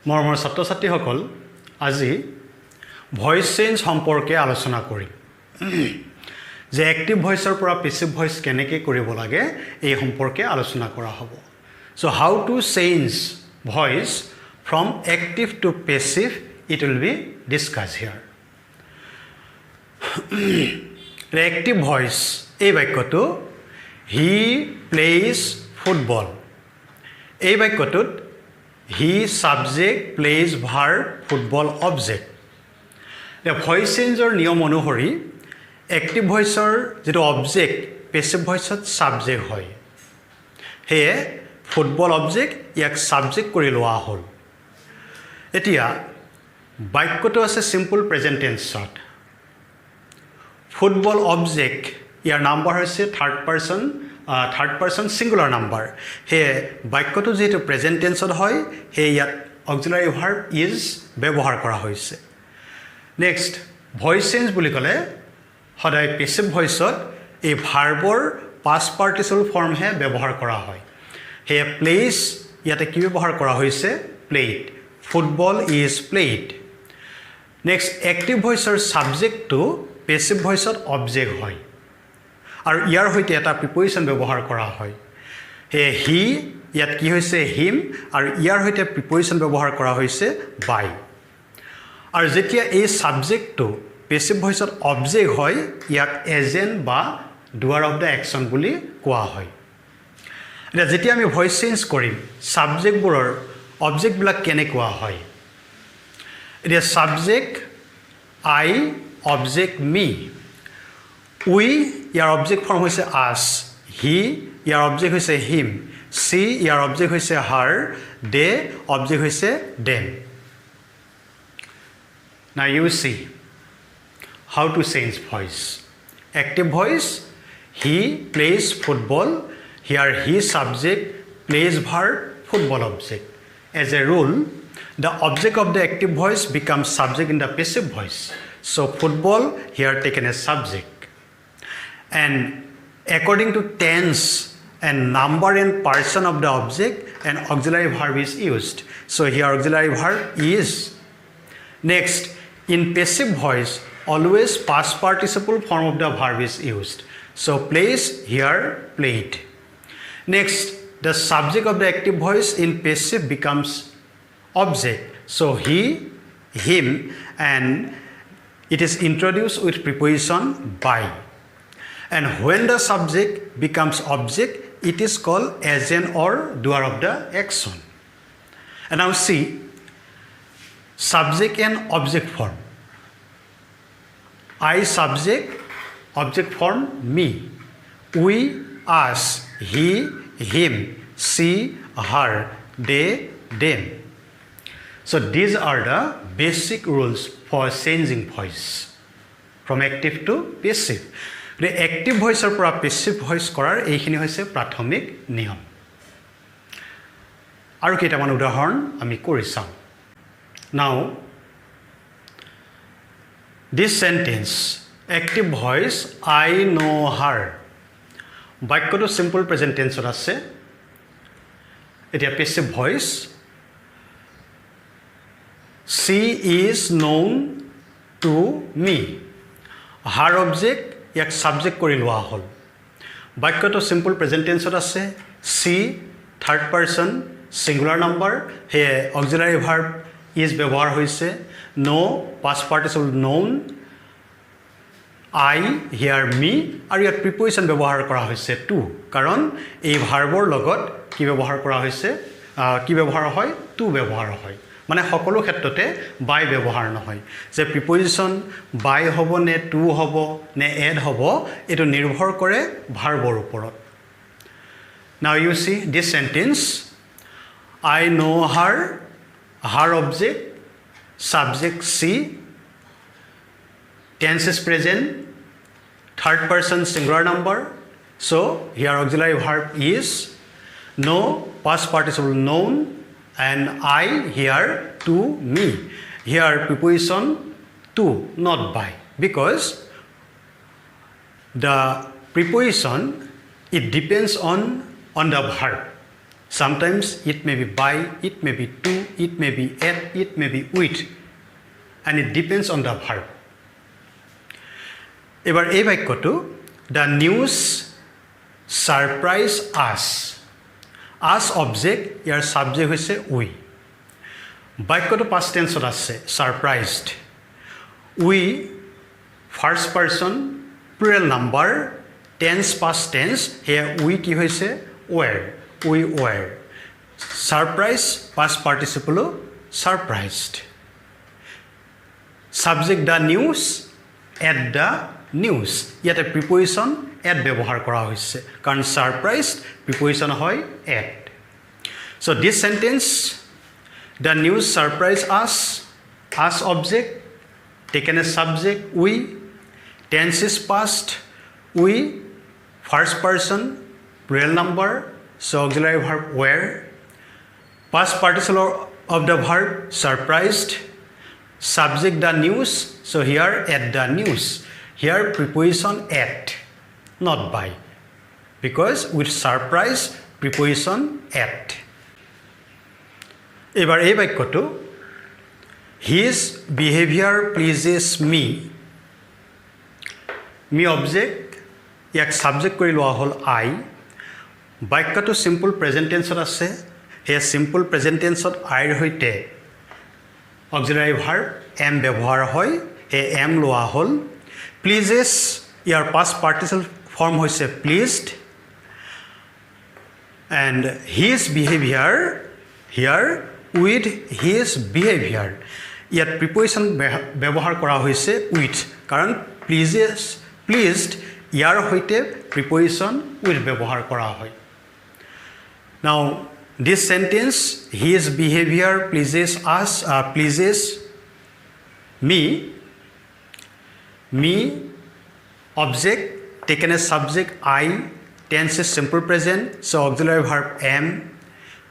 মৰমৰ ছাত্ৰ-ছাত্ৰীসকল আজি ভয়েস চেঞ্জ সম্পৰ্কে আলোচনা কৰিম যে এক্টিভ ভয়েসৰ পৰা পেসিভ ভয়েস কেনেকৈ কৰিব লাগে এই সম্পৰ্কে আলোচনা কৰা হ'ব so how to change voice from active to passive it will be discussed here active voice এই বাক্যটো he plays football এই বাক্যটোত he subject plays verb football object the voice change or নিয়ম অনুসৰি active voice or যেটো object passive voice ত subject হয় হে football object ইয়াক subject কৰি লোৱা হ'ল এতিয়া বাক্যটো আছে simple present tense ত football object ইয়াৰ নাম্বাৰ হৈছে third person singular number হে বাক্যটো যেটো প্ৰেজেন্ট টেন্সত হয় হে ইয়াত অক্সিলাৰি ভাৰ্ব ইজ ব্যৱহাৰ কৰা হৈছে নেক্সট ভয়েস চেঞ্জ বুলি ক'লে সদায় পেসিভ ভয়েসত এই ভাৰ্বৰ পাষ্ট পাৰ্টিসিপল ফৰ্ম হে ব্যৱহাৰ কৰা হয় হে প্লেস ইয়াতে কি ব্যৱহাৰ কৰা হৈছে played football is played next active ভয়েসৰ সাবজেক্টটো পেসিভ ভয়েসত অবজেক্ট হয় আৰু ইয়াৰ হৈতে এটা প্ৰিপজিশন ব্যৱহাৰ কৰা হয় হে হি ইয়াত কি হৈছে হিম আৰু ইয়াৰ হৈতে প্ৰিপজিশন ব্যৱহাৰ কৰা হৈছে বাই আৰু যেতিয়া এই সাবজেক্টটো পেসিভ ভয়েসত অবজেক্ট হয় ইয়াক এজেন্ট বা ডুয়াৰ অফ দা অ্যাকশন বুলি কোৱা হয় এতিয়া যেতিয়া আমি ভয়েস চেঞ্জ কৰিম সাবজেক্টবোৰৰ অবজেক্ট বিলাক কেনেকুৱা হয় এতিয়া subject I object me we year object form হৈছে us he ইয়াৰ অবজেক্ট হৈছে him she ইয়াৰ অবজেক্ট হৈছে her they অবজেক্ট হৈছে them now you see how to change voice active voice he plays football here he subject plays verb football object as a rule the object of the active voice becomes subject in the passive voice so football here taken as subject and according to tense and number and person of the object an auxiliary verb is used so here auxiliary verb is next in passive voice always past participle form of the verb is used so plays here played next the subject of the active voice in passive becomes object so he him and it is introduced with preposition by and when the subject becomes object it is called agent or doer of the action and now see subject and object form I subject object form me we us he him she her they them so these are the basic rules for changing voice from active to passive the active voice or passive voice কৰাৰ এইখিনি হৈছে প্ৰাথমিক নিয়ম আৰু কেইটামান উদাহৰণ আমি কৰি চাম now this sentence active voice I know her বাক্যটো সিম্পল প্ৰেজেন্ট টেন্সত আছে এতিয়া passive voice she is known to me her object ইয়াক সাবজেক্ট কৰি লোৱা হ'ল বাক্যটো সিম্পল প্ৰেজেন্ট টেন্সত আছে সি থাৰ্ড পাৰসন সিঙ্গুলাৰ নাম্বাৰ হে অক্সিলাৰি ভাৰ্ব ইজ ব্যৱহাৰ হৈছে নো পাষ্ট পাৰ্টিসিপল নোন আই হিয়াৰ মি আৰু ইয়াত প্ৰিপজিশন ব্যৱহাৰ কৰা হৈছে টু কাৰণ এই ভাৰ্বৰ লগত কি ব্যৱহাৰ কৰা হৈছে কি ব্যৱহাৰ হয় টু ব্যৱহাৰ হয় মানে সকলো ক্ষেত্ৰতে বাই ব্যৱহাৰ নহয় যে প্ৰিপজিশন বাই হ'ব নে টু হ'ব নে এড হ'ব এটো নিৰ্ভৰ কৰে ভাৰ্বৰ ওপৰত now you see this sentence I know her her object subject she tense is present third person singular number so here auxiliary verb is know past participle known and I here to me here preposition to not by because the preposition it depends on the verb Sometimes it may be by, it may be to, it may be at, it may be with, and it depends on the verb. এবাৰ এই বাক্যটো the news surprise us. Us object, year subject হৈছে we. বাক্যটো past tense আছে surprised. We first person plural number tense past tense here we কি হৈছে were. We were. Surprise past participle surprised. Subject the news at the news. ইয়াতে preposition at ব্যৱহাৰ কৰা হৈছে কাৰণ surprised preposition হয় at. So this sentence the news surprised us object taken as subject we, tense is past we, first person plural number so auxiliary verb were, past participle of the verb surprised, subject the news so here at the news. Here preposition at, not by, because with surprise preposition at. এবাৰ এই বাক্যটো his behavior pleases me. Me object ইয়াক subject কৰি লোৱা হ'ল I. বাক্যটো simple present tense আছে সেই simple present tense I ৰ সৈতে auxiliary verb am ব্যৱহাৰ হয় সেই am লোৱা হ'ল. Pleases ইয়াৰ past participle form হৈছে pleased and his behavior here with his behavior ইয়াত preposition ব্যৱহাৰ কৰা হৈছে with কাৰণ pleased ইয়াৰ সৈতে preposition with ব্যৱহাৰ কৰা হয়. Now this sentence his behavior pleases us pleases me object taken as subject I, tense is simple present so auxiliary verb am,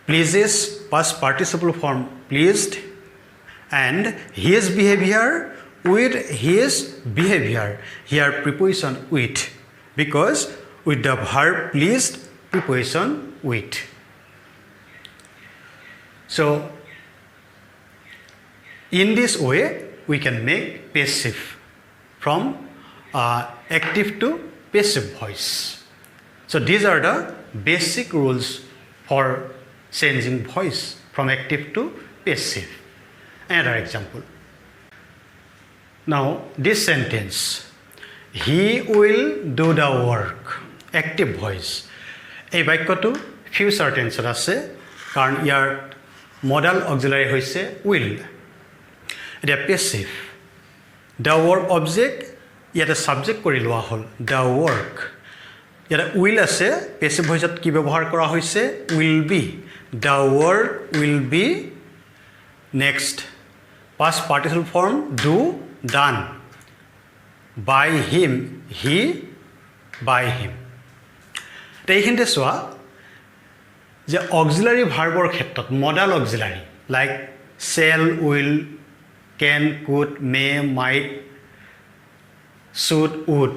pleases past participle form pleased and his behavior with his behavior here preposition with because with the verb pleased preposition with. So in this way we can make passive from active to passive voice. So these are the basic rules for changing voice from active to passive. Another example. Now this sentence he will do the work active voice. এই বাক্যটো future tense আছে কাৰণ ইয়াৰ modal auxiliary হৈছে will. এটা passive. The work object ইয়াতে subject কৰি লোৱা হ'ল the work. ইয়াতে will আছে passive voiceত কি ব্যৱহাৰ কৰা হৈছে will be. The work will be next past participle form do done by him he by him. এইখিনিতে চোৱা যে auxiliary verbৰ ক্ষেত্ৰত modal auxiliary like shall will can could may might should would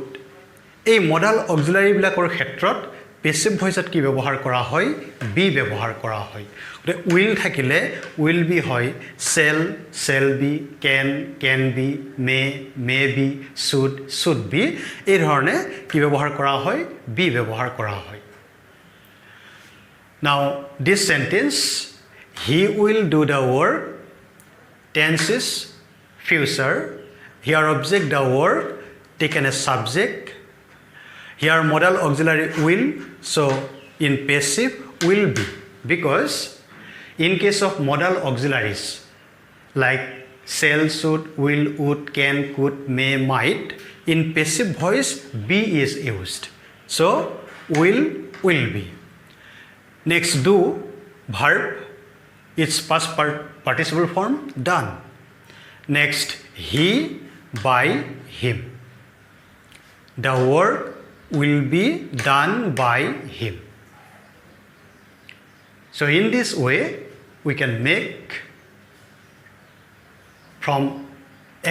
এই modal auxiliary বিলাকৰ ক্ষেত্ৰত passive voiceত কি ব্যৱহাৰ কৰা হয় be ব্যৱহাৰ কৰা হয়. will থাকিলে will be হয় shall be can be may be should be এই ধৰণে কি ব্যৱহাৰ কৰা হয় be ব্যৱহাৰ কৰা হয়. Now this sentence he will do the work tense is future here object the work taken as subject here modal auxiliary will so in passive will be because in case of modal auxiliaries like shall should will would can could may might in passive voice be is used so will be. Next do verb its past participle form done. Next he by him. The work will be done by him. So in this way we can make from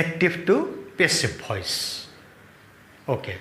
active to passive voice. Okay.